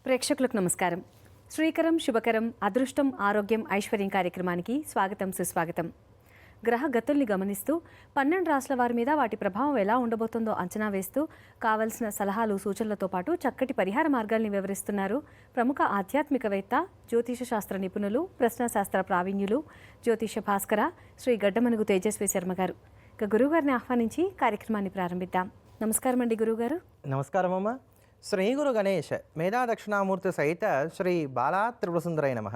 ప్రేక్షకులకు నమస్కారం. శ్రీకరం శుభకరం అదృష్టం ఆరోగ్యం ఐశ్వర్యం కార్యక్రమానికి స్వాగతం సుస్వాగతం. గ్రహ గతుల్ని గమనిస్తూ 12 రాష్ట్రాల వారి మీద వాటి ప్రభావం ఎలా ఉండబోతుందో అంచనా వేస్తూ కావలసిన సలహాలు సూచనలతో పాటు చక్కటి పరిహార మార్గాల్ని వివరిస్తున్నారు ప్రముఖ ఆధ్యాత్మికవేత్త, జ్యోతిష శాస్త్ర నిపుణులు, ప్రశ్నశాస్త్ర ప్రావీణ్యులు, జ్యోతిష భాస్కర శ్రీ గడ్డమనుగు తేజస్వి శర్మ గారు. ఇక గురువుగారిని ఆహ్వానించి కార్యక్రమాన్ని ప్రారంభిద్దాం. నమస్కారం అండి గురువుగారు. నమస్కారం అమ్మ. శ్రీ గురు గణేష్ మేధా దక్షిణామూర్తి సహిత శ్రీ బాలా త్రిపురసుందరై నమః.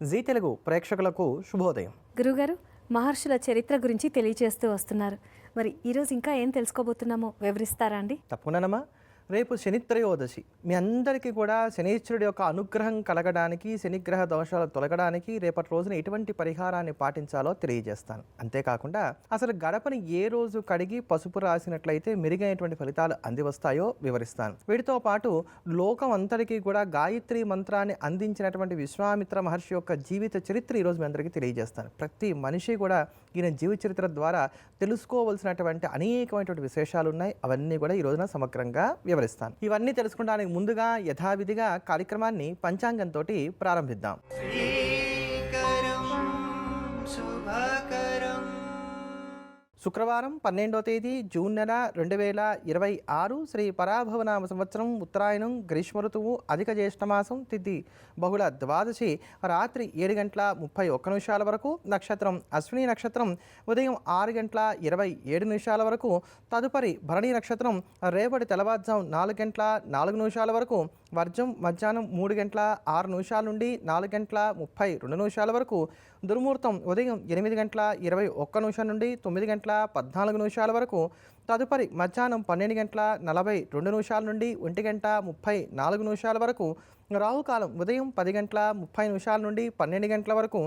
జీ తెలుగు ప్రేక్షకులకు శుభోదయం. గురువుగారు, మహర్షుల చరిత్ర గురించి తెలియజేస్తూ వస్తున్నారు. మరి ఈరోజు ఇంకా ఏం తెలుసుకోబోతున్నామో వివరిస్తారా అండి? తప్పకుండానమ్మా. రేపు శనిత్రయోదశి. మీ అందరికీ కూడా శనీశ్వరుడి యొక్క అనుగ్రహం కలగడానికి, శనిగ్రహ దోషాలు తొలగడానికి రేపటి రోజున ఎటువంటి పరిహారాన్ని పాటించాలో తెలియజేస్తాను. అంతేకాకుండా అసలు గడపని ఏ రోజు కడిగి పసుపు రాసినట్లయితే మెరుగైనటువంటి ఫలితాలు అందివస్తాయో వివరిస్తాను. వీటితో పాటు లోకం అంతటికీ కూడా గాయత్రి మంత్రాన్ని అందించినటువంటి విశ్వామిత్ర మహర్షి యొక్క జీవిత చరిత్ర ఈరోజు మీ అందరికీ తెలియజేస్తాను. ప్రతి మనిషి కూడా ఈయన జీవిత చరిత్ర ద్వారా తెలుసుకోవలసినటువంటి అనేకమైనటువంటి విశేషాలు ఉన్నాయి. అవన్నీ కూడా ఈ రోజున సమగ్రంగా వివరిస్తాను. ఇవన్నీ తెలుసుకోవడానికి ముందుగా యథావిధిగా కార్యక్రమాన్ని పంచాంగంతో ప్రారంభిద్దాం. శుక్రవారం 12వ తేదీ జూన్ నెల 2026 శ్రీ పరాభవనామ సంవత్సరం ఉత్తరాయణం గ్రీష్మ ఋతువు అధిక జ్యేష్ఠమాసం తిథి బహుళ ద్వాదశి రాత్రి 7:31 వరకు, నక్షత్రం అశ్విని నక్షత్రం ఉదయం 6:27 వరకు, తదుపరి భరణి నక్షత్రం రేపటి తెల్లవారుజాము 4:04 వరకు, వర్జం మధ్యాహ్నం 3:06 నుండి 4:32 వరకు, దుర్ముహూర్తం ఉదయం 8:21 నుండి 9:14 వరకు, తదుపరి మధ్యాహ్నం 12:42 నుండి 1:34 వరకు, రాహుకాలం ఉదయం 10:30 నుండి 12 గంటల వరకు,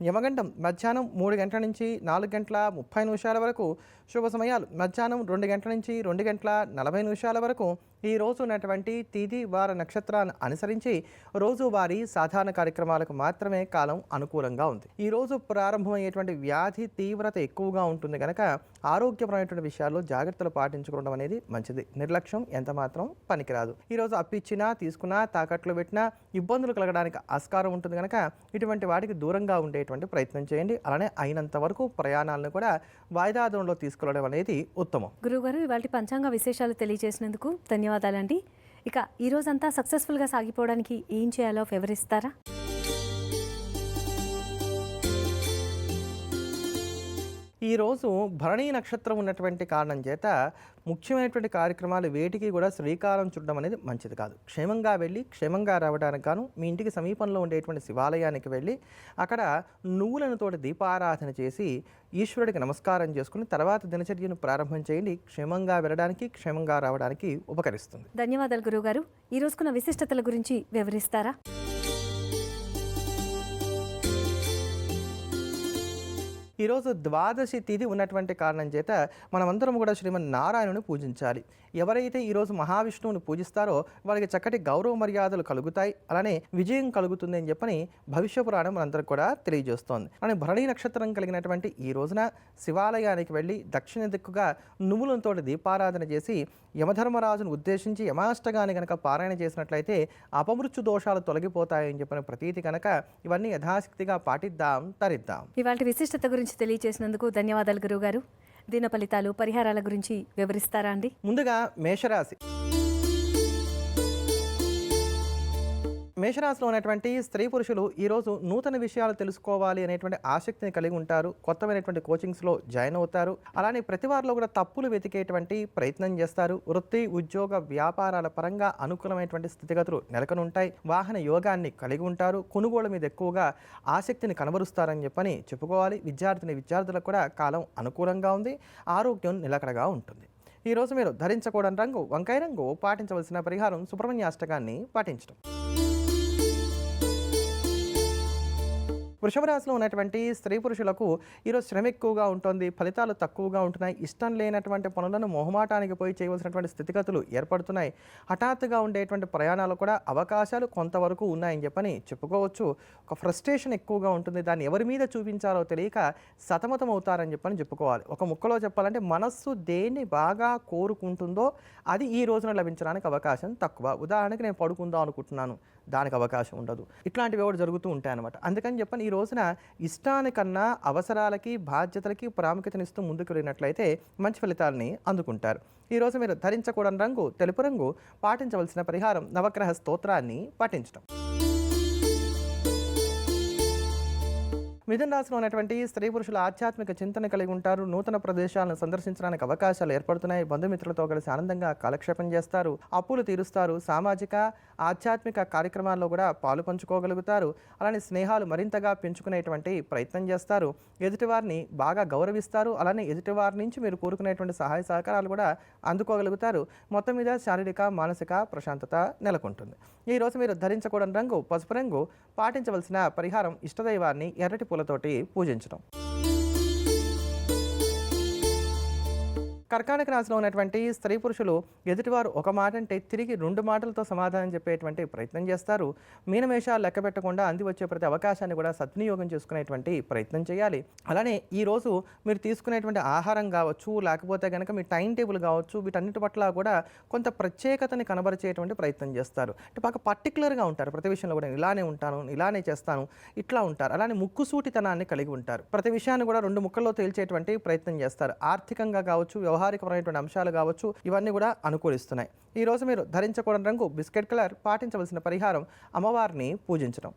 యమగండం మధ్యాహ్నం 3 గంటల నుంచి 4:30 వరకు, శుభ సమయాలు మధ్యాహ్నం 2 గంటల నుంచి 2:40 వరకు. ఈ రోజు ఉన్నటువంటి తిథి వార నక్షత్రాన్ని అనుసరించి రోజువారీ సాధారణ కార్యక్రమాలకు మాత్రమే కాలం అనుకూలంగా ఉంది. ఈ రోజు ప్రారంభమయ్యేటువంటి వ్యాధి తీవ్రత ఎక్కువగా ఉంటుంది కనుక ఆరోగ్యపరమైనటువంటి విషయాల్లో జాగ్రత్తలు పాటించుకోవడం అనేది మంచిది. నిర్లక్ష్యం ఎంత మాత్రం పనికిరాదు. ఈరోజు అప్పిచ్చినా, తీసుకున్నా, తాకట్లు పెట్టినా ఇబ్బందులు కలగడానికి ఆస్కారం ఉంటుంది కనుక ఇటువంటి వాటికి దూరంగా ఉండేటువంటి ప్రయత్నం చేయండి. అలానే అయినంత వరకు ప్రయాణాలను కూడా వాయిదా దూరంలో తీసుకోవడం అనేది ఉత్తమం. గురువుగారు, ఇవాళ పంచాంగ విశేషాలు తెలియజేసినందుకు ధన్యవాదాలండి. ఇక ఈ రోజంతా సక్సెస్ఫుల్గా సాగిపోవడానికి ఏం చేయాలో వివరిస్తారా? ఈరోజు భరణీ నక్షత్రం ఉన్నటువంటి కారణం చేత ముఖ్యమైనటువంటి కార్యక్రమాలు వేటికి కూడా శ్రీకారం చుట్టడం అనేది మంచిది కాదు. క్షేమంగా వెళ్ళి క్షేమంగా రావడానికి గాను మీ ఇంటికి సమీపంలో ఉండేటువంటి శివాలయానికి వెళ్ళి అక్కడ నువ్వులతోటి దీపారాధన చేసి ఈశ్వరుడికి నమస్కారం చేసుకుని తర్వాత దినచర్యను ప్రారంభం చేయండి. క్షేమంగా వెళ్ళడానికి, క్షేమంగా రావడానికి ఉపకరిస్తుంది. ధన్యవాదాలు గురువుగారు. ఈ రోజుకున్న విశిష్టతల గురించి వివరిస్తారా? ఈరోజు ద్వాదశి తిథి ఉన్నటువంటి కారణం చేత మనమందరం కూడా శ్రీమన్నారాయణుని పూజించాలి. ఎవరైతే ఈరోజు మహావిష్ణువుని పూజిస్తారో వారికి చక్కటి గౌరవ మర్యాదలు కలుగుతాయి, అలానే విజయం కలుగుతుంది అని చెప్పని భవిష్య పురాణం మనందరం కూడా తెలియజేస్తోంది. అలానే భరణీ నక్షత్రం కలిగినటువంటి ఈ రోజున శివాలయానికి వెళ్ళి దక్షిణ దిక్కుగా నువ్వులతో దీపారాధన చేసి యమధర్మరాజును ఉద్దేశించి యమాష్టగాన్ని కనుక పారాయణ చేసినట్లయితే అపమృత్యు దోషాలు తొలగిపోతాయని చెప్పిన ప్రతీతి కనుక ఇవన్నీ యథాశక్తిగా పాటిద్దాం, తరిద్దాం. ఇవాళ విశిష్టత గురించి తెలియజేసినందుకు ధన్యవాదాలు గురువుగారు. దిన ఫలితాలు, పరిహారాల గురించి వివరిస్తారా అండి? ముందుగా మేషరాశి. మేషరాశిలో ఉన్నటువంటి స్త్రీ పురుషులు ఈరోజు నూతన విషయాలు తెలుసుకోవాలి అనేటువంటి ఆసక్తిని కలిగి ఉంటారు. కొత్తమైనటువంటి కోచింగ్స్లో జాయిన్ అవుతారు. అలానే ప్రతి వారిలో కూడా తప్పులు వెతికేటువంటి ప్రయత్నం చేస్తారు. వృత్తి, ఉద్యోగ, వ్యాపారాల పరంగా అనుకూలమైనటువంటి స్థితిగతులు నెలకొనుంటాయి. వాహన యోగాన్ని కలిగి ఉంటారు. కొనుగోలు మీద ఎక్కువగా ఆసక్తిని కనబరుస్తారని చెప్పని చెప్పుకోవాలి. విద్యార్థులకు కూడా కాలం అనుకూలంగా ఉంది. ఆరోగ్యం నిలకడగా ఉంటుంది. ఈరోజు మీరు ధరించకూడని రంగు వంకాయ రంగు. పాటించవలసిన పరిహారం సుబ్రహ్మణ్య అష్టకాన్ని పాటించడం. వృషభ రాశిలో ఉన్నటువంటి స్త్రీ పురుషులకు ఈరోజు శ్రమ ఎక్కువగా ఉంటుంది, ఫలితాలు తక్కువగా ఉంటున్నాయి, ఇష్టం లేనటువంటి పనులను మొహమాటానికి పోయి చేయవలసినటువంటి స్థితిగతులు ఏర్పడుతున్నాయి. హఠాత్తుగా ఉండేటువంటి ప్రయాణాలు కూడా అవకాశాలు కొంతవరకు ఉన్నాయని చెప్పని చెప్పుకోవచ్చు. ఒక ఫ్రస్ట్రేషన్ ఎక్కువగా ఉంటుంది, దాన్ని ఎవరి మీద చూపించాలో తెలియక సతమతం అవుతారని చెప్పని చెప్పుకోవాలి. ఒక ముక్కలో చెప్పాలంటే మనస్సు దేన్ని బాగా కోరుకుంటుందో అది ఈ రోజున లభించడానికి అవకాశం తక్కువ. ఉదాహరణకి నేను పడుకుందాం అనుకుంటున్నాను, దానికి అవకాశం ఉండదు. ఇట్లాంటివి కూడా జరుగుతూ ఉంటాయన్నమాట. అందుకని చెప్పని ఈ రోజున ఇష్టానికన్నా అవసరాలకి బాధ్యతలకి ప్రాముఖ్యతనిస్తూ ముందుకు వెళ్ళినట్లయితే మంచి ఫలితాలని అందుకుంటారు. ఈరోజు మీరు ధరించకూడని రంగు తెలుపు రంగు. పాటించవలసిన పరిహారం నవగ్రహ స్తోత్రాన్ని పఠించడం. మిథున రాశిలో ఉన్నటువంటి స్త్రీ పురుషుల ఆధ్యాత్మిక చింతన కలిగి ఉంటారు. నూతన ప్రదేశాలను సందర్శించడానికి అవకాశాలు ఏర్పడుతున్నాయి. బంధుమిత్రులతో కలిసి ఆనందంగా కాలక్షేపం చేస్తారు. అప్పులు తీరుస్తారు. సామాజిక ఆధ్యాత్మిక కార్యక్రమాల్లో కూడా పాలు పంచుకోగలుగుతారు. అలానే స్నేహాలు మరింతగా పెంచుకునేటువంటి ప్రయత్నం చేస్తారు. ఎదుటివారిని బాగా గౌరవిస్తారు. అలానే ఎదుటివారి నుంచి మీరు కోరుకునేటువంటి సహాయ సహకారాలు కూడా అందుకోగలుగుతారు. మొత్తం మీద శారీరక మానసిక ప్రశాంతత నెలకొంటుంది. ఈరోజు మీరు ధరించకూడని రంగు పసుపు రంగు. పాటించవలసిన పరిహారం ఇష్టదైవాన్ని ఎర్రటి పూలతోటి పూజించడం. కర్కాటక రాశిలో ఉన్నటువంటి స్త్రీ పురుషులు ఎదుటివారు ఒక మాట అంటే తిరిగి 2 మాటలతో సమాధానం చెప్పేటువంటి ప్రయత్నం చేస్తారు. మీనమేషాలు లెక్క పెట్టకుండా అంది వచ్చే ప్రతి అవకాశాన్ని కూడా సద్వినియోగం చేసుకునేటువంటి ప్రయత్నం చేయాలి. అలానే ఈరోజు మీరు తీసుకునేటువంటి ఆహారం కావచ్చు, లేకపోతే కనుక మీ టైం టేబుల్ కావచ్చు, వీటన్నిటి పట్ల కూడా కొంత ప్రత్యేకతని కనబరిచేటువంటి ప్రయత్నం చేస్తారు. అంటే బాగా పర్టికులర్గా ఉంటారు. ప్రతి విషయంలో కూడా ఇలానే ఉంటాను, ఇలానే చేస్తాను, ఇట్లా ఉంటారు. అలానే ముక్కుసూటితనాన్ని కలిగి ఉంటారు. ప్రతి విషయాన్ని కూడా 2 ముక్కల్లో తేల్చేటువంటి ప్రయత్నం చేస్తారు. ఆర్థికంగా కావచ్చు, వ్యవహారికమైనటువంటి అంశాలు కావచ్చు, ఇవన్నీ కూడా అనుకూలిస్తున్నాయి. ఈరోజు మీరు ధరించకూడని రంగు బిస్కెట్ కలర్. పాటించవలసిన పరిహారం అమ్మవారిని పూజించడం.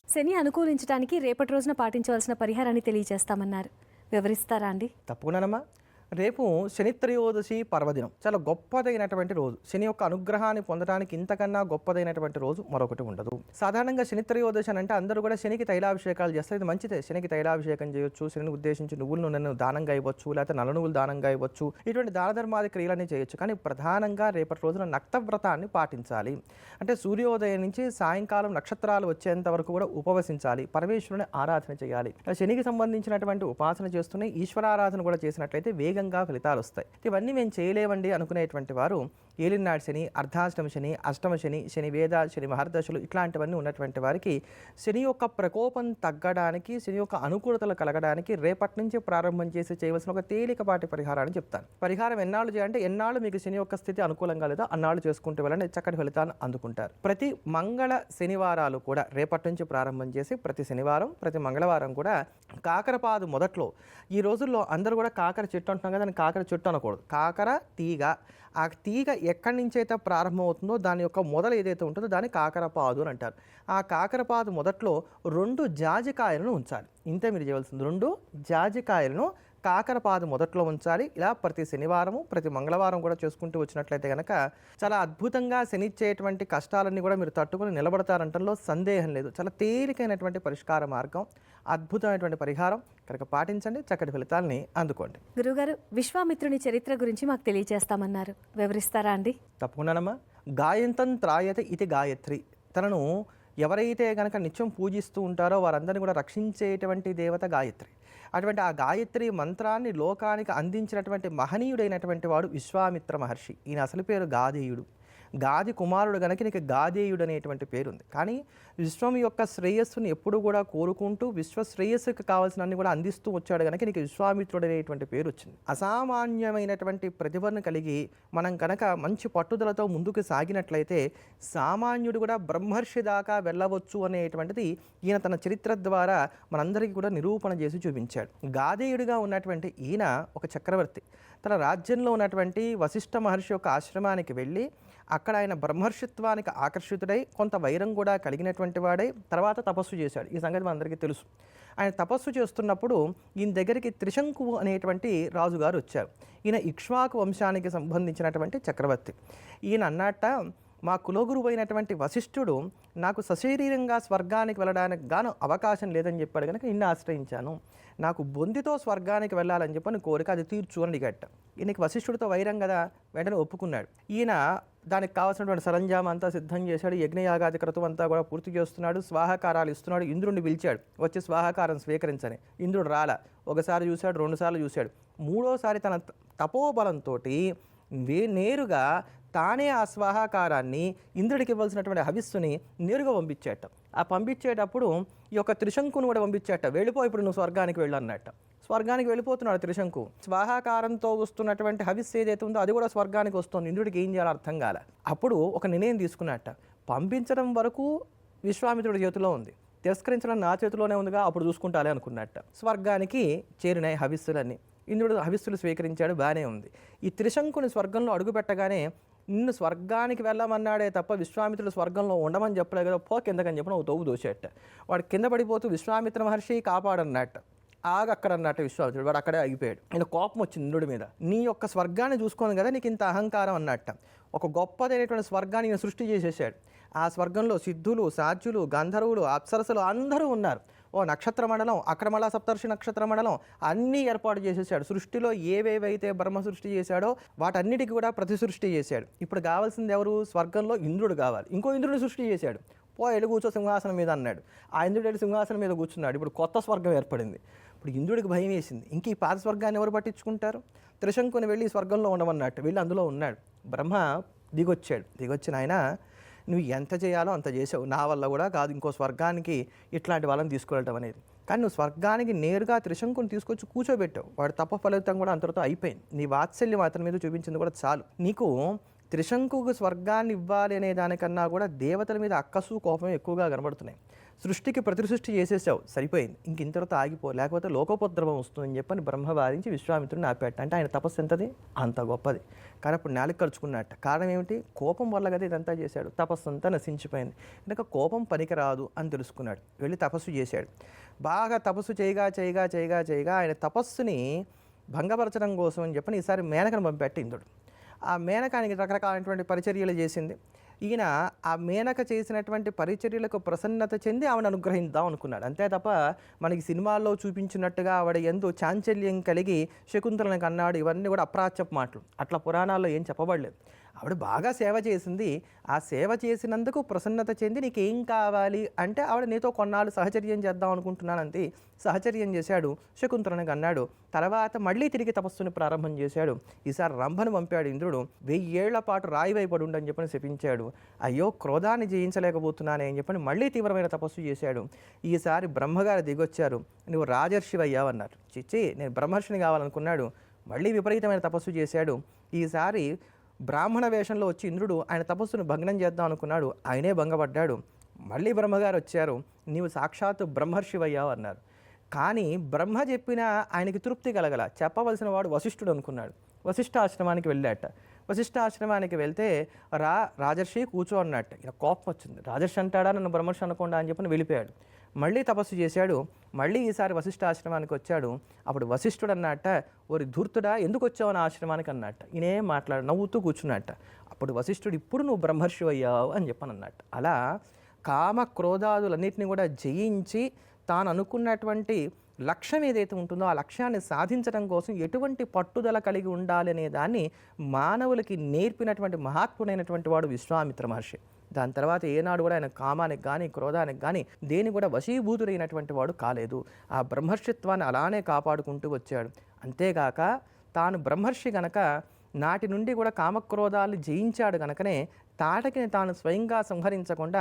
శని అనుకూలించడానికి రేపటి రోజున పాటించవలసిన పరిహారాన్ని తెలియజేస్తామన్నారు. వివరిస్తారా అండి? తప్పకుండానమ్మా. రేపు శనిత్రయోదశి పర్వదినం. చాలా గొప్పదైనటువంటి రోజు. శని యొక్క అనుగ్రహాన్ని పొందడానికి ఇంతకన్నా గొప్పదైనటువంటి రోజు మరొకటి ఉండదు. సాధారణంగా శనిత్రయోదశి అని అంటే అందరూ కూడా శనికి తైలాభిషేకాలు చేస్తారు. ఇది మంచిదే. శనికి తైలాభిషేకం చేయొచ్చు, శనిని ఉద్దేశించి నువ్వుల నూనెను దానంగా ఇవ్వచ్చు, లేకపోతే నల్ల నువ్వులు దానంగా ఇవ్వచ్చు. ఇటువంటి దాన ధర్మాది క్రియలన్నీ చేయొచ్చు. కానీ ప్రధానంగా రేపటి రోజున నక్తవ్రతాన్ని పాటించాలి. అంటే సూర్యోదయం నుంచి సాయంకాలం నక్షత్రాలు వచ్చేంత వరకు కూడా ఉపవసించాలి. పరమేశ్వరుని ఆరాధన చేయాలి. శనికి సంబంధించినటువంటి ఉపాసన చేస్తూనే ఈశ్వరారాధన కూడా చేసినట్లయితే వేగంగా ఫలితాలు వస్తాయి. ఇవన్నీ మేము చేయలేవండి అనుకునేటువంటి వారు ఏలినాడు శని, అర్ధాష్టమ శని, అష్టమ శని, శని వేద, శని మహర్దశలు ఇట్లాంటివన్నీ ఉన్నటువంటి వారికి శని యొక్క ప్రకోపం తగ్గడానికి, శని యొక్క అనుకూలతలు కలగడానికి రేపటి నుంచి ప్రారంభం చేసి చేయవలసిన ఒక తేలికపాటి పరిహారాన్ని చెప్తాను. పరిహారం ఎన్నాళ్ళు చేయాలంటే ఎన్నాళ్ళు మీకు శని యొక్క స్థితి అనుకూలంగా లేదో అన్నాళ్ళు చేసుకుంటూ వెళ్ళండి, చక్కటి ఫలితాన్ని అందుకుంటారు. ప్రతి మంగళ శనివారాలు కూడా రేపటి నుంచి ప్రారంభం చేసి ప్రతి శనివారం, ప్రతి మంగళవారం కూడా కాకరపాదు మొదట్లో, ఈ రోజుల్లో అందరూ కూడా కాకర చెట్టు అంటున్నాం కదా, దాన్ని కాకర చెట్టు అనకూడదు, కాకర తీగ. ఆ తీగ ఎక్కడి నుంచి అయితే ప్రారంభం అవుతుందో దాని యొక్క మొదలు ఏదైతే ఉంటుందో దాన్ని కాకరపాదు అని అంటారు. ఆ కాకరపాదు మొదట్లో 2 జాజికాయలను ఉంచాలి. ఇంతే మీరు చేయవలసింది. 2 జాజికాయలను కాకరపాదు మొదట్లో ఉంచాలి. ఇలా ప్రతి శనివారము, ప్రతి మంగళవారం కూడా చేసుకుంటూ వచ్చినట్లయితే కనుక చాలా అద్భుతంగా శనిచ్చేటువంటి కష్టాలన్నీ కూడా మీరు తట్టుకుని నిలబడతారంటంలో సందేహం లేదు. చాలా తేలికైనటువంటి పరిష్కార మార్గం, అద్భుతమైనటువంటి పరిహారం కనుక పాటించండి, చక్కటి ఫలితాలని అందుకోండి. గురుగారు, విశ్వామిత్రుని చరిత్ర గురించి మాకు తెలియజేస్తామన్నారు. వివరిస్తారా అండి? తప్పకుండానమ్మా. గాయంతం త్రాయత ఇది గాయత్రి. తనను ఎవరైతే కనుక నిత్యం పూజిస్తూ ఉంటారో వారందరినీ కూడా రక్షించేటువంటి దేవత గాయత్రి. అటువంటి ఆ గాయత్రి మంత్రాన్ని లోకానికి అందించినటువంటి మహనీయుడైనటువంటి వాడు విశ్వామిత్ర మహర్షి. ఈయన అసలు పేరు గాధేయుడు. గాది కుమారుడు గనక నీకు గాధేయుడు అనేటువంటి పేరుంది. కానీ విశ్వం యొక్క శ్రేయస్సుని ఎప్పుడు కూడా కోరుకుంటూ విశ్వ శ్రేయస్సుకి కావాల్సినన్ని కూడా అందిస్తూ వచ్చాడు కనుక నీకు విశ్వామిత్రుడు అనేటువంటి పేరు వచ్చింది. అసామాన్యమైనటువంటి ప్రతిభను కలిగి మనం కనుక మంచి పట్టుదలతో ముందుకు సాగినట్లయితే సామాన్యుడు కూడా బ్రహ్మర్షి దాకా వెళ్ళవచ్చు అనేటువంటిది ఈయన తన చరిత్ర ద్వారా మనందరికీ కూడా నిరూపణ చేసి చూపించాడు. గాధేయుడిగా ఉన్నటువంటి ఈయన ఒక చక్రవర్తి. తన రాజ్యంలో ఉన్నటువంటి వశిష్ఠ మహర్షి యొక్క ఆశ్రమానికి వెళ్ళి అక్కడ ఆయన బ్రహ్మర్షిత్వానికి ఆకర్షితుడై కొంత వైరం కూడా కలిగినటువంటి వాడై తర్వాత తపస్సు చేశాడు. ఈ సంగతి మనందరికీ తెలుసు. ఆయన తపస్సు చేస్తున్నప్పుడు ఈయన దగ్గరికి త్రిశంకువు అనేటువంటి రాజుగారు వచ్చారు. ఈయన ఇక్ష్వాకు వంశానికి సంబంధించినటువంటి చక్రవర్తి. ఈయన అన్నట్ట, మా కులగురువు అయినటువంటి వశిష్ఠుడు నాకు సశరీరంగా స్వర్గానికి వెళ్ళడానికి గాను అవకాశం లేదని చెప్పాడు కనుక ఈయన్ని ఆశ్రయించాను. నాకు బొందితో స్వర్గానికి వెళ్ళాలని చెప్పని కోరిక, అది తీర్చు అని అడిగట్ట. ఈయనకి వశిష్ఠుడితో వైరం కదా, వెంటనే ఒప్పుకున్నాడు. ఈయన దానికి కావాల్సినటువంటి సరంజామం అంతా సిద్ధం చేశాడు. యజ్ఞయాగాది క్రతువు అంతా కూడా పూర్తి చేస్తున్నాడు. స్వాహాకారాలు ఇస్తున్నాడు. ఇంద్రుడిని పిలిచాడు, వచ్చి స్వాహాకారం స్వీకరించని. ఇంద్రుడు రాలా. ఒకసారి చూశాడు, రెండుసార్లు చూశాడు. మూడోసారి తన తపోబలంతో నేరుగా తానే ఆ స్వాహాకారాన్ని ఇంద్రుడికి ఇవ్వాల్సినటువంటి హవిస్సుని నేరుగా పంపించేట. ఆ పంపించేటప్పుడు ఈ యొక్క త్రిశంకుని కూడా పంపించేట. వెళ్ళిపో, ఇప్పుడు నువ్వు స్వర్గానికి వెళ్ళు అన్నట్ట. స్వర్గానికి వెళ్ళిపోతున్నాడు త్రిశంకు. స్వాహాకారంతో వస్తున్నటువంటి హవిస్సు ఏదైతే ఉందో అది కూడా స్వర్గానికి వస్తుంది. ఇంద్రుడికి ఏం చేయాలో అర్థం కాలే. అప్పుడు ఒక నిర్ణయం తీసుకున్నట్ట. పంపించడం వరకు విశ్వామిత్రుడి చేతిలో ఉంది, తిరస్కరించడం నా చేతిలోనే ఉందిగా, అప్పుడు చూసుకుంటాలే అనుకున్నట్ట. స్వర్గానికి చేరినాయి హవిస్సులన్నీ. ఇంద్రుడు హవిస్సులు స్వీకరించాడు, బాగానే ఉంది. ఈ త్రిశంకుని స్వర్గంలో అడుగుపెట్టగానే నిన్ను స్వర్గానికి వెళ్ళమన్నాడే తప్ప విశ్వామిత్రుడు స్వర్గంలో ఉండమని చెప్పలేదు కదా, పో కిందకని చెప్పిన ఒక తవ్వు దోసేట. వాడు కింద పడిపోతూ విశ్వామిత్ర మహర్షి కాపాడన్నట్ట. అక్కడ అన్నట్టు విశ్వామిత్రుడు. వాడు అక్కడే ఆగిపోయాడు. ఆయన కోపం వచ్చింది ఇంద్రుడి మీద. నీ యొక్క స్వర్గాన్ని చూసుకోను కదా నీకు ఇంత అహంకారం అన్నట్ట. ఒక గొప్పదైనటువంటి స్వర్గాన్ని ఈయన సృష్టి చేసేసాడు. ఆ స్వర్గంలో సిద్ధులు, సాధ్యులు, గంధర్వులు, అప్సరసలు అందరూ ఉన్నారు. ఓ నక్షత్ర మండలం, అక్కడ మళ్ళా సప్తర్షి నక్షత్ర మండలం అన్నీ ఏర్పాటు చేసేసాడు. సృష్టిలో ఏవేవైతే బ్రహ్మ సృష్టి చేశాడో వాటన్నిటికీ కూడా ప్రతి సృష్టి చేశాడు. ఇప్పుడు కావాల్సింది ఎవరు? స్వర్గంలో ఇంద్రుడు కావాలి. ఇంకో ఇంద్రుడిని సృష్టి చేశాడు. పో ఎడు కూర్చో సింహాసనం మీద అన్నాడు. ఆ ఇంద్రుడు ఎడు సింహాసనం మీద కూర్చున్నాడు. ఇప్పుడు కొత్త స్వర్గం ఏర్పడింది. ఇప్పుడు ఇంద్రుడికి భయం వేసింది. ఇంక ఈ పాత స్వర్గాన్ని ఎవరు పట్టించుకుంటారు? త్రిశంకుని వెళ్ళి స్వర్గంలో ఉండమన్నట్టు వెళ్ళి అందులో ఉన్నాడు. బ్రహ్మ దిగొచ్చాడు. దిగొచ్చిన ఆయన, నువ్వు ఎంత చేయాలో అంత చేసావు, నా వల్ల కూడా కాదు ఇంకో స్వర్గానికి ఇట్లాంటి వాళ్ళని తీసుకువెళ్ళటం అనేది. కానీ నువ్వు స్వర్గానికి నేరుగా త్రిశంకుని తీసుకొచ్చి కూర్చోబెట్టావు. వాడు తప్ప ఫలితం కూడా అంతటితో అయిపోయింది. నీ వాత్సల్యం అతని మీద చూపించింది కూడా చాలు. నీకు త్రిశంకుకు స్వర్గాన్ని ఇవ్వాలి అనే దానికన్నా కూడా దేవతల మీద అక్కసు కోపం ఎక్కువగా కనబడుతున్నాయి. సృష్టికి ప్రతి సృష్టి చేసేసావు, సరిపోయింది, ఇంక ఇంతటితో ఆగిపో, లేకపోతే లోకోపద్రవం వస్తుందని చెప్పని బ్రహ్మ వారించి విశ్వామిత్రుడిని ఆపేట. అంటే ఆయన తపస్సు ఎంతది? అంత గొప్పది. కానీ అప్పుడు నేలకు ఖర్చుకున్నట్ట. కారణం ఏమిటి? కోపం వల్ల కదా ఇదంతా చేశాడు. తపస్సు అంతా నశించిపోయింది. కనుక కోపం పనికిరాదు అని తెలుసుకున్నాడు. వెళ్ళి తపస్సు చేశాడు. బాగా తపస్సు చేయగా ఆయన తపస్సుని భంగపరచడం కోసం అని చెప్పని ఈసారి మేనకను పంపెట్ట ఇంద్రుడు. ఆ మేనకానికి రకరకాలైనటువంటి పరిచర్యలు చేసింది. ఈయన ఆ మేనక చేసినటువంటి పరిచర్యలకు ప్రసన్నత చెంది ఆవిడ అనుగ్రహిద్దాం అనుకున్నాడు. అంతే తప్ప మనకి సినిమాల్లో చూపించినట్టుగా ఆవిడ ఎంతో చాంచల్యం కలిగి శకుంతలను అన్నాడు, ఇవన్నీ కూడా అప్రాచ్యపు మాటలు. అట్లా పురాణాల్లో ఏం చెప్పబడలేదు. ఆవిడ బాగా సేవ చేసింది. ఆ సేవ చేసినందుకు ప్రసన్నత చెంది నీకేం కావాలి అంటే ఆవిడ నీతో కొన్నాళ్ళు సహచర్యం చేద్దాం అనుకుంటున్నానంతే. సహచర్యం చేశాడు, శకుంతలను అన్నాడు. తర్వాత మళ్ళీ తిరిగి తపస్సుని ప్రారంభం చేశాడు. ఈసారి రంభను పంపాడు ఇంద్రుడు. 1000 ఏళ్ల పాటు రాయివైపడి ఉండని చెప్పని శపించాడు. అయ్యో క్రోధాన్ని జయించలేకపోతున్నానే అని చెప్పని మళ్ళీ తీవ్రమైన తపస్సు చేశాడు. ఈసారి బ్రహ్మగారు దిగొచ్చారు. నువ్వు రాజర్షివి అయ్యావన్నారు. చిచ్చి, నేను బ్రహ్మర్షిని కావాలనుకున్నాడు. మళ్ళీ విపరీతమైన తపస్సు చేశాడు. ఈసారి బ్రాహ్మణ వేషంలో వచ్చి ఇంద్రుడు ఆయన తపస్సును భగ్నం చేద్దాం అనుకున్నాడు. ఆయనే భంగపడ్డాడు. మళ్ళీ బ్రహ్మగారు వచ్చారు. నీవు సాక్షాత్తు బ్రహ్మర్షివయ్యావు అన్నారు. కానీ బ్రహ్మ చెప్పినా ఆయనకి తృప్తి కలగల. చెప్పవలసిన వాడు వశిష్ఠుడు అనుకున్నాడు. వశిష్ఠాశ్రమానికి వెళ్ళాట. వశిష్ఠాశ్రమానికి వెళ్తే రాజర్షి కూర్చో అన్నట్టు. ఇలా కోపం వచ్చింది. రాజర్షి అంటాడా, నన్ను బ్రహ్మర్షి అనకుండా అని చెప్పని వెళ్ళిపోయాడు. మళ్ళీ తపస్సు చేశాడు. మళ్ళీ ఈసారి వశిష్ఠాశ్రమానికి వచ్చాడు. అప్పుడు వశిష్ఠుడు అన్నట్ట, ఓరి ధూర్తుడా ఎందుకు వచ్చావు నా ఆశ్రమానికి అన్నట్ట. ఈయనేం మాట్లాడు, నవ్వుతూ కూర్చున్నట్ట. అప్పుడు వశిష్ఠుడు, ఇప్పుడు నువ్వు బ్రహ్మర్షి అయ్యావు అని చెప్పనన్నట్టు. అలా కామ క్రోధాదులన్నింటినీ కూడా జయించి తాను అనుకున్నటువంటి లక్ష్యం ఏదైతే ఉంటుందో ఆ లక్ష్యాన్ని సాధించడం కోసం ఎటువంటి పట్టుదల కలిగి ఉండాలి అనే దాన్ని మానవులకి నేర్పినటువంటి మహాత్ముడైనటువంటి వాడు విశ్వామిత్ర మహర్షి. దాని తర్వాత ఏనాడు కూడా ఆయన కామానికి కానీ క్రోధానికి కానీ దేని కూడా వశీభూతుడైనటువంటి వాడు కాలేదు. ఆ బ్రహ్మర్షిత్వాన్ని అలానే కాపాడుకుంటూ వచ్చాడు. అంతేగాక తాను బ్రహ్మర్షి గనక నాటి నుండి కూడా కామక్రోధాలను జయించాడు గనకనే తాటకిని తాను స్వయంగా సంహరించకుండా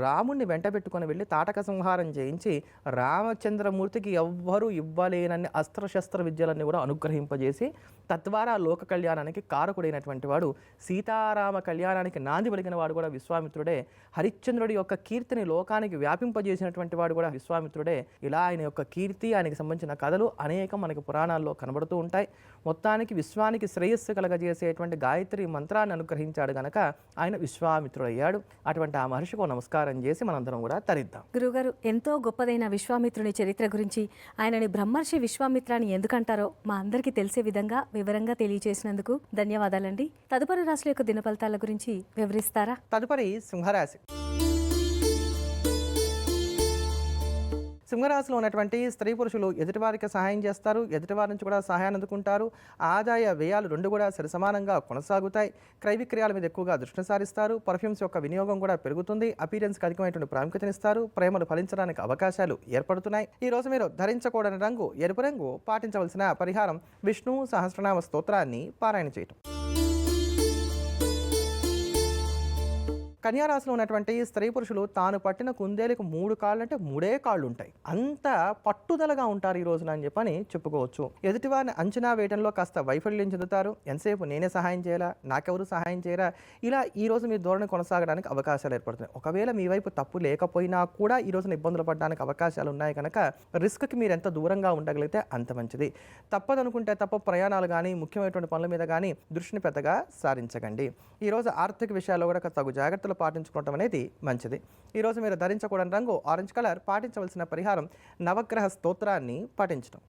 రాముణ్ణి వెంట పెట్టుకొని వెళ్ళి తాటక సంహారం చేయించి రామచంద్రమూర్తికి ఎవ్వరూ ఇవ్వలేనన్ని అస్త్రశస్త్ర విద్యలన్నీ కూడా అనుగ్రహింపజేసి తద్వారా లోక కళ్యాణానికి కారకుడైనటువంటి వాడు, సీతారామ కళ్యాణానికి నాంది పలికిన వాడు కూడా విశ్వామిత్రుడే. హరిశ్చంద్రుడి యొక్క కీర్తిని లోకానికి వ్యాపింపజేసినటువంటి వాడు కూడా విశ్వామిత్రుడే. ఇలా ఆయన యొక్క కీర్తి, ఆయనకి సంబంధించిన కథలు అనేకం మనకి పురాణాల్లో కనబడుతూ ఉంటాయి. మొత్తానికి విశ్వానికి శ్రేయస్సు కలగజేసేటువంటి గాయత్రి మంత్రాన్ని అనుగ్రహించాడు గనక ఆయన విశ్వామిత్రుడయ్యాడు. అటువంటి ఆ మహర్షికి నమస్కారం చేసి మనందరం కూడా తరిద్దాం. గురుగారు, ఎంతో గొప్పదైన విశ్వామిత్రుని చరిత్ర గురించి, ఆయనని బ్రహ్మర్షి విశ్వామిత్రాన్ని ఎందుకంటారో మా అందరికీ తెలిసే విధంగా వివరంగా తెలియజేసినందుకు ధన్యవాదాలండి. తదుపరి రాశుల యొక్క దినఫలితాల గురించి వివరిస్తారా? తదుపరి సింహరాశి. సింహరాశిలో ఉన్నటువంటి స్త్రీ పురుషులు ఎదుటివారికి సహాయం చేస్తారు, ఎదుటివారి నుంచి కూడా సహాయాన్ని అందుకుంటారు. ఆదాయ వ్యయాలు రెండు కూడా సరిసమానంగా కొనసాగుతాయి. క్రయ విక్రయాల మీద ఎక్కువగా దృష్టి సారిస్తారు. పర్ఫ్యూమ్స్ యొక్క వినియోగం కూడా పెరుగుతుంది. అపీరెన్స్కి అధికమైనటువంటి ప్రాముఖ్యతనిస్తారు. ప్రేమలు ఫలించడానికి అవకాశాలు ఏర్పడుతున్నాయి. ఈ రోజు మీరు ధరించకూడని రంగు ఎరుపు రంగు. పాటించవలసిన పరిహారం విష్ణు సహస్రనామ స్తోత్రాన్ని పారాయణ చేయటం. కన్యారాశిలో ఉన్నటువంటి స్త్రీ పురుషులు తాను పట్టిన కుందేలకు 3 కాళ్ళు అంటే 3 కాళ్ళు ఉంటాయి. అంత పట్టుదలగా ఉంటారు ఈ రోజున అని చెప్పని చెప్పుకోవచ్చు. ఎదుటివారిని అంచనా వేయడంలో కాస్త వైఫల్యం చెందుతారు. ఎంతసేపు నేనే సహాయం చేయాలా, నాకెవరు సహాయం చేయరా, ఇలా ఈ రోజు మీ ధోరణి కొనసాగడానికి అవకాశాలు ఏర్పడుతున్నాయి. ఒకవేళ మీ వైపు తప్పు లేకపోయినా కూడా ఈ రోజున ఇబ్బందులు పడడానికి అవకాశాలు ఉన్నాయి కనుక రిస్క్కి మీరు ఎంత దూరంగా ఉండగలిగితే అంత మంచిది. తప్పదనుకుంటే తప్ప ప్రయాణాలు కానీ ముఖ్యమైనటువంటి పనుల మీద కానీ దృష్టిని పెద్దగా సారించకండి. ఈరోజు ఆర్థిక విషయాల్లో కూడా తగు జాగ్రత్తలు పాటించుకోవడం అనేది మంచిది. ఈరోజు మీరు ధరించకూడని రంగు ఆరెంజ్ కలర్. పాటించవలసిన పరిహారం నవగ్రహ స్తోత్రాన్ని పాటించడం.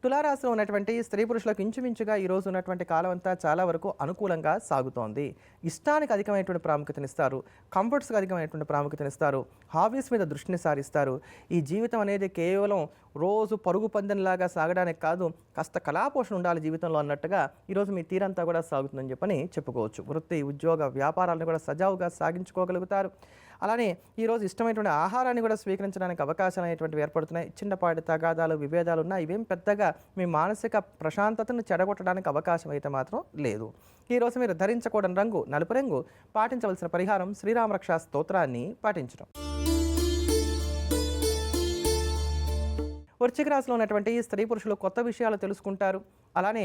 తులారాశిలో ఉన్నటువంటి స్త్రీ పురుషులకు ఇంచుమించుగా ఈరోజు ఉన్నటువంటి కాలం అంతా చాలా వరకు అనుకూలంగా సాగుతోంది. ఇష్టానికి అధికమైనటువంటి ప్రాముఖ్యతనిస్తారు. కంఫర్ట్స్కి అధికమైనటువంటి ప్రాముఖ్యతనిస్తారు. హాబీస్ మీద దృష్టిని సారిస్తారు. ఈ జీవితం అనేది కేవలం రోజు పరుగు పందెంలాగా సాగడానికి కాదు, కాస్త కళాపోషణ ఉండాలి జీవితంలో అన్నట్టుగా ఈరోజు మీ తీరంతా కూడా సాగుతుందని చెప్పని చెప్పుకోవచ్చు. వృత్తి, ఉద్యోగ, వ్యాపారాలను కూడా సజావుగా సాగించుకోగలుగుతారు. అలానే ఈరోజు ఇష్టమైనటువంటి ఆహారాన్ని కూడా స్వీకరించడానికి అవకాశాలు అనేటువంటివి ఏర్పడుతున్నాయి. చిన్నపాటి తగాదాలు, విభేదాలు ఉన్నా ఇవేం పెద్దగా మీ మానసిక ప్రశాంతతను చెడగొట్టడానికి అవకాశం అయితే మాత్రం లేదు. ఈరోజు మీరు ధరించకూడని రంగు నలుపు రంగు. పాటించవలసిన పరిహారం శ్రీరామరక్ష స్తోత్రాన్ని పాటించడం. వృశ్చిక రాశిలో ఉన్నటువంటి స్త్రీ పురుషులు కొత్త విషయాలు తెలుసుకుంటారు. అలానే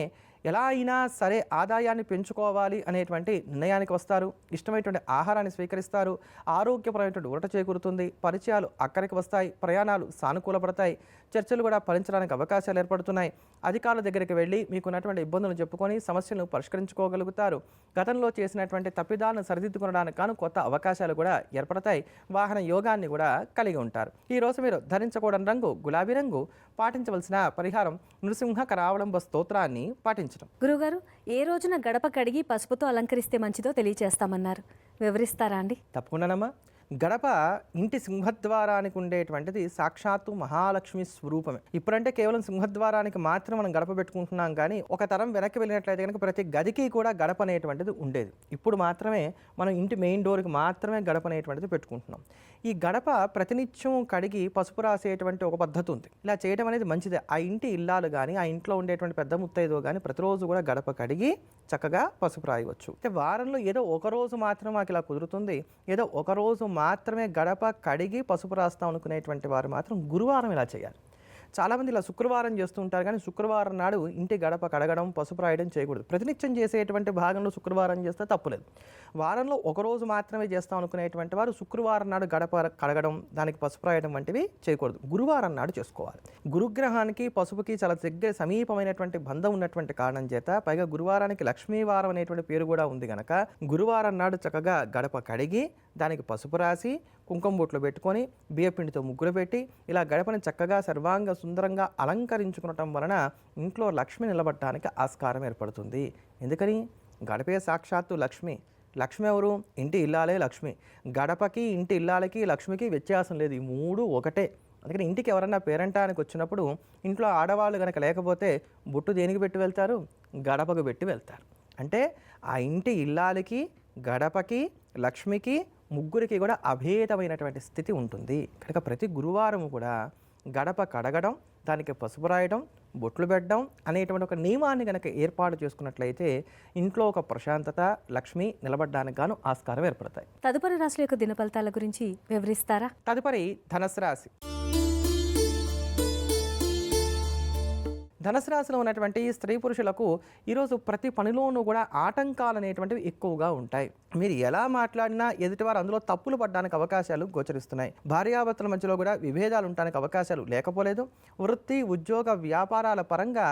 ఎలా అయినా సరే ఆదాయాన్ని పెంచుకోవాలి అనేటువంటి నిర్ణయానికి వస్తారు. ఇష్టమైనటువంటి ఆహారాన్ని స్వీకరిస్తారు. ఆరోగ్యపరమైనటువంటి ఊరట చేకూరుతుంది. పరిచయాలు అక్కడికి వస్తాయి. ప్రయాణాలు సానుకూలపడతాయి. చర్చలు కూడా ఫలించడానికి అవకాశాలు ఏర్పడుతున్నాయి. అధికారుల దగ్గరికి వెళ్ళి మీకున్నటువంటి ఇబ్బందులను చెప్పుకొని సమస్యలను పరిష్కరించుకోగలుగుతారు. గతంలో చేసినటువంటి తప్పిదాలను సరిదిద్దుకోవడానికి గాను కొత్త అవకాశాలు కూడా ఏర్పడతాయి. వాహన యోగాన్ని కూడా కలిగి ఉంటారు. ఈరోజు మీరు ధరించకూడని రంగు గులాబీ రంగు. పాటించవలసిన పరిహారం నృసింహ కరావలంబ స్తోత్రాన్ని పాటించడం. గురుగారు, ఏ రోజున గడప కడిగి పసుపుతో అలంకరిస్తే మంచిదో తెలియచేస్తామన్నారు, వివరిస్తారా అండి? తప్పకుండానమ్మా. గడప ఇంటి సింహద్వారానికి ఉండేటువంటిది సాక్షాత్తు మహాలక్ష్మి స్వరూపమే. ఇప్పుడంటే కేవలం సింహద్వారానికి మాత్రం మనం గడప పెట్టుకుంటున్నాం, కానీ ఒక తరం వెనక్కి వెళ్ళినట్లయితే కనుక ప్రతి గదికి కూడా గడప అనేటువంటిది ఉండేది. ఇప్పుడు మాత్రమే మనం ఇంటి మెయిన్ డోర్కి మాత్రమే గడప అనేటువంటిది పెట్టుకుంటున్నాం. ఈ గడప ప్రతినిత్యం కడిగి పసుపు రాసేటువంటి ఒక పద్ధతి ఉంది. ఇలా చేయడం అనేది మంచిదే. ఆ ఇంటి ఇల్లాలు కానీ ఆ ఇంట్లో ఉండేటువంటి పెద్ద ముత్తైదో కానీ ప్రతిరోజు కూడా గడప కడిగి చక్కగా పసుపు రాయవచ్చు. అంటే వారంలో ఏదో ఒక రోజు మాత్రం మాకు ఇలా కుదురుతుంది, ఏదో ఒక రోజు మాత్రమే గడప కడిగి పసుపు రాస్తాం అనుకునేటువంటి వారు మాత్రం గురువారం ఇలా చేయాలి. చాలామంది ఇలా శుక్రవారం చేస్తూ ఉంటారు, కానీ శుక్రవారం నాడు ఇంటి గడప కడగడం, పసుపు రాయడం చేయకూడదు. ప్రతినిత్యం చేసేటువంటి భాగంలో శుక్రవారం చేస్తే తప్పులేదు. వారంలో ఒకరోజు మాత్రమే చేస్తాం అనుకునేటువంటి వారు శుక్రవారం నాడు గడప కడగడం, దానికి పసుపు రాయడం వంటివి చేయకూడదు. గురువారం నాడు చేసుకోవాలి. గురుగ్రహానికి పసుపుకి చాలా దగ్గర సమీపమైనటువంటి బంధం ఉన్నటువంటి కారణం చేత, పైగా గురువారానికి లక్ష్మీవారం అనేటువంటి పేరు కూడా ఉంది కనుక గురువారం నాడు చక్కగా గడప కడిగి దానికి పసుపు రాసి కుంకుమ బొట్లు పెట్టుకొని బియ్యపిండితో ముగ్గులు పెట్టి ఇలా గడపని చక్కగా సర్వాంగ సుందరంగా అలంకరించుకోవటం వలన ఇంట్లో లక్ష్మి నిలబడటానికి ఆస్కారం ఏర్పడుతుంది. ఎందుకని? గడపే సాక్షాత్తు లక్ష్మి. లక్ష్మి ఎవరు? ఇంటి ఇల్లాలే లక్ష్మి. గడపకి ఇంటి ఇల్లాలకి లక్ష్మికి వ్యత్యాసం లేదు, ఈ మూడు ఒకటే. అందుకని ఇంటికి ఎవరన్నా పేరంటానికి వచ్చినప్పుడు ఇంట్లో ఆడవాళ్ళు కనుక లేకపోతే బొట్టు దేనికి పెట్టి వెళ్తారు? గడపకు పెట్టి వెళ్తారు. అంటే ఆ ఇంటి ఇల్లాలకి, గడపకి, లక్ష్మికి, ముగ్గురికి కూడా అభేదమైనటువంటి స్థితి ఉంటుంది. కనుక ప్రతి గురువారం కూడా గడప కడగడం, దానికి పసుపు రాయడం, బొట్లు పెట్టడం అనేటువంటి ఒక నియమాన్ని కనుక ఏర్పాటు చేసుకున్నట్లయితే ఇంట్లో ఒక ప్రశాంతత, లక్ష్మి నిలబడడానికి గాను ఆస్కారం ఏర్పడతాయి. తదుపరి రాశుల యొక్క దిన ఫలితాల గురించి వివరిస్తారా? తదుపరి ధనుసు రాశి. ధనుసు రాశిలో ఉన్నటువంటి స్త్రీ పురుషులకు ఈరోజు ప్రతి పనిలోనూ కూడా ఆటంకాలు అనేటువంటివి ఎక్కువగా ఉంటాయి. మీరు ఎలా మాట్లాడినా ఎదుటివారు అందులో తప్పులు పడడానికి అవకాశాలు గోచరిస్తున్నాయి. భార్యాభర్తల మధ్యలో కూడా విభేదాలు ఉండడానికి అవకాశాలు లేకపోలేదు. వృత్తి, ఉద్యోగ, వ్యాపారాల పరంగా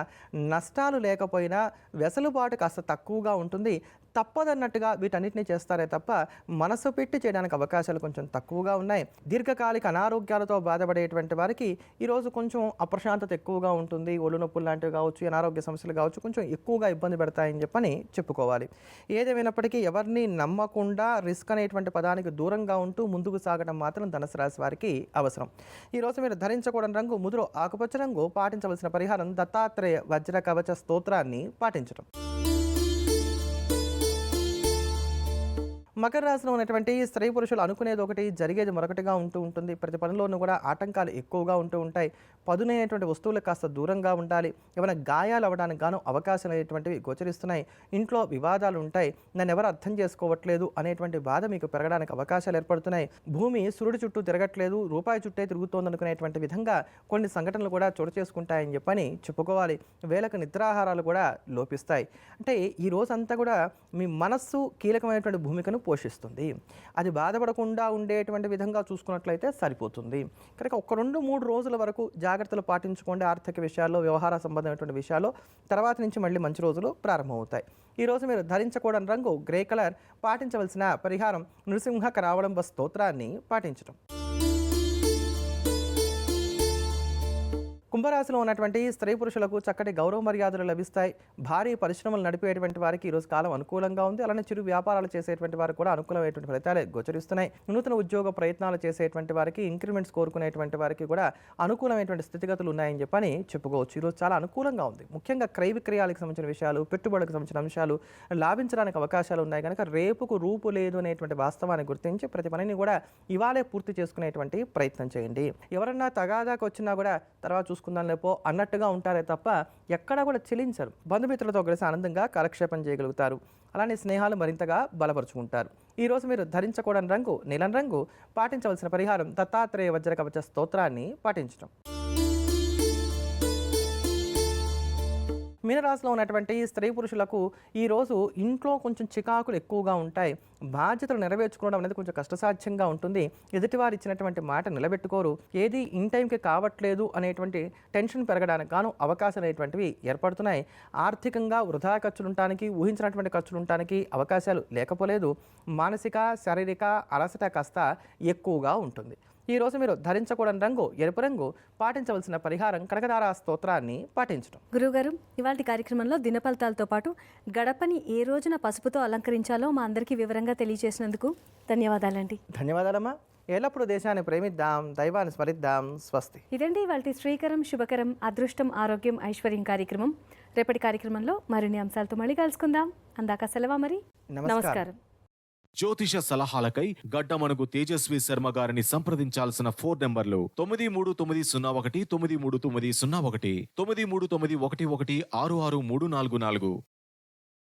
నష్టాలు లేకపోయినా వెసులుబాటు కాస్త తక్కువగా ఉంటుంది. తప్పదన్నట్టుగా వీటన్నిటినీ చేస్తారే తప్ప మనసు పెట్టి చేయడానికి అవకాశాలు కొంచెం తక్కువగా ఉన్నాయి. దీర్ఘకాలిక అనారోగ్యాలతో బాధపడేటువంటి వారికి ఈరోజు కొంచెం అప్రశాంతత ఎక్కువగా ఉంటుంది. ఒళ్ళు నొప్పులు నొప్పులు లాంటివి కావచ్చు, అనారోగ్య సమస్యలు కావచ్చు కొంచెం ఎక్కువగా ఇబ్బంది పెడతాయని చెప్పని చెప్పుకోవాలి. ఏదేమైనప్పటికీ ఎవరిని నమ్మకుండా రిస్క్ అనేటువంటి పదానికి దూరంగా ఉంటూ ముందుకు సాగడం మాత్రం ధనుసు రాశి వారికి అవసరం. ఈరోజు మీరు ధరించకూడని రంగు ముదురు ఆకుపచ్చ రంగు. పాటించవలసిన పరిహారం దత్తాత్రేయ వజ్ర కవచ స్తోత్రాన్ని పాటించడం. మకర రాశిలో ఉన్నటువంటి స్త్రీ పురుషులు అనుకునేది ఒకటి, జరిగేది మరొకటిగా ఉంటుంది. ప్రతి పనిలోనూ కూడా ఆటంకాలు ఎక్కువగా ఉంటాయి. పదునైనటువంటి వస్తువులకు కాస్త దూరంగా ఉండాలి. ఏమైనా గాయాలు అవ్వడానికి గాను అవకాశాలు అనేటువంటివి గోచరిస్తున్నాయి. ఇంట్లో వివాదాలు ఉంటాయి. నన్ను ఎవరు అర్థం చేసుకోవట్లేదు అనేటువంటి బాధ మీకు పెరగడానికి అవకాశాలు ఏర్పడుతున్నాయి. భూమి సూర్యుడి చుట్టూ తిరగట్లేదు, రూపాయి చుట్టే తిరుగుతోంది అనుకునేటువంటి విధంగా కొన్ని సంఘటనలు కూడా చోటు చేసుకుంటాయని చెప్పని చెప్పుకోవాలి. వేళకు నిద్రాహారాలు కూడా లోపిస్తాయి. అంటే ఈ రోజంతా కూడా మీ మనస్సు కీలకమైనటువంటి భూమికను పోషిస్తుంది. అది బాధపడకుండా ఉండేటువంటి విధంగా చూసుకున్నట్లయితే సరిపోతుంది. కనుక ఒక 2-3 రోజుల వరకు జాగ్రత్తలు పాటించుకోండి ఆర్థిక విషయాల్లో, వ్యవహార సంబంధమైనటువంటి విషయాల్లో. తర్వాత నుంచి మళ్ళీ మంచి రోజులు ప్రారంభమవుతాయి. ఈరోజు మీరు ధరించకూడని రంగు గ్రే కలర్. పాటించవలసిన పరిహారం నృసింహ కరావళంబ స్తోత్రాన్ని పాటించడం. కుంభరాశిలో ఉన్నటువంటి స్త్రీ పురుషులకు చక్కటి గౌరవ మర్యాదలు లభిస్తాయి. భారీ పరిశ్రమలు నడిపేటువంటి వారికి ఈరోజు కాలం అనుకూలంగా ఉంది. అలానే చిరు వ్యాపారాలు చేసేటువంటి వారికి కూడా అనుకూలమైనటువంటి ఫలితాలే గోచరిస్తున్నాయి. నూతన ఉద్యోగ ప్రయత్నాలు చేసేటువంటి వారికి, ఇంక్రిమెంట్స్ కోరుకునేటువంటి వారికి కూడా అనుకూలమైనటువంటి స్థితిగతులు ఉన్నాయని చెప్పని చెప్పుకోవచ్చు. ఈరోజు చాలా అనుకూలంగా ఉంది. ముఖ్యంగా క్రయ విక్రయాలకు సంబంధించిన విషయాలు, పెట్టుబడులకు సంబంధించిన అంశాలు లాభించడానికి అవకాశాలు ఉన్నాయి. కనుక రేపుకు రూపు లేదు అనేటువంటి వాస్తవాన్ని గుర్తించి ప్రతి పనిని కూడా ఇవాళే పూర్తి చేసుకునేటువంటి ప్రయత్నం చేయండి. ఎవరన్నా తగాదాకు వచ్చినా కూడా తర్వాత చూసుకుందాం లేపో అన్నట్టుగా ఉంటారే తప్ప ఎక్కడా కూడా చెలించరు. బంధుమిత్రులతో కలిసి ఆనందంగా కాలక్షేపం చేయగలుగుతారు. అలానే స్నేహాలు మరింతగా బలపరుచుకుంటారు. ఈరోజు మీరు ధరించకూడని రంగు నీలం రంగు. పాటించవలసిన పరిహారం దత్తాత్రేయ వజ్ర కవచ స్తోత్రాన్ని పాటించడం. మీనరాశిలో ఉన్నటువంటి స్త్రీ పురుషులకు ఈరోజు ఇంట్లో కొంచెం చికాకులు ఎక్కువగా ఉంటాయి. బాధ్యతలు నెరవేర్చుకోవడం అనేది కొంచెం కష్టసాధ్యంగా ఉంటుంది. ఎదుటివారు ఇచ్చినటువంటి మాట నిలబెట్టుకోరు. ఏది ఇన్ టైంకి కావట్లేదు అనేటువంటి టెన్షన్ పెరగడానికి గాను అవకాశాలు అనేటువంటివి ఏర్పడుతున్నాయి. ఆర్థికంగా వృధా ఖర్చులు ఉండటానికి, ఊహించినటువంటి ఖర్చులు ఉండటానికి అవకాశాలు లేకపోలేదు. మానసిక శారీరక అలసట కాస్త ఎక్కువగా ఉంటుంది. ఈరోజు మీరు ధరించకూడని రంగు ఎరుపు రంగు. పాటించవలసిన పరిహారం కనకదార స్తోత్రాన్ని పాటించడం. గురువుగారు, ఇవాళ కార్యక్రమంలో దినఫలితాలతో పాటు గడపని ఏ రోజున పసుపుతో అలంకరించాలో మా అందరికీ వివరంగా తెలియజేసినందుకు ధన్యవాదాలండి. ధన్యవాదాలమ్మా. ఎల్లప్పుడూ దేశాన్ని ప్రేమిద్దాం, దైవాన్ని స్మరిద్దాం. స్వస్తి. ఇదండి ఇవాళ శ్రీకరం శుభకరం అదృష్టం ఆరోగ్యం ఐశ్వర్యం కార్యక్రమం. రేపటి కార్యక్రమంలో మరిన్ని అంశాలతో మళ్ళీ కలుసుకుందాం. అందాక సెలవా మరి. నమస్కారం. జ్యోతిష సలహాలకై గడ్డమణుగు తేజస్వి శర్మ గారిని సంప్రదించాల్సిన ఫోన్ నంబర్లు 9390193301, 9391116634.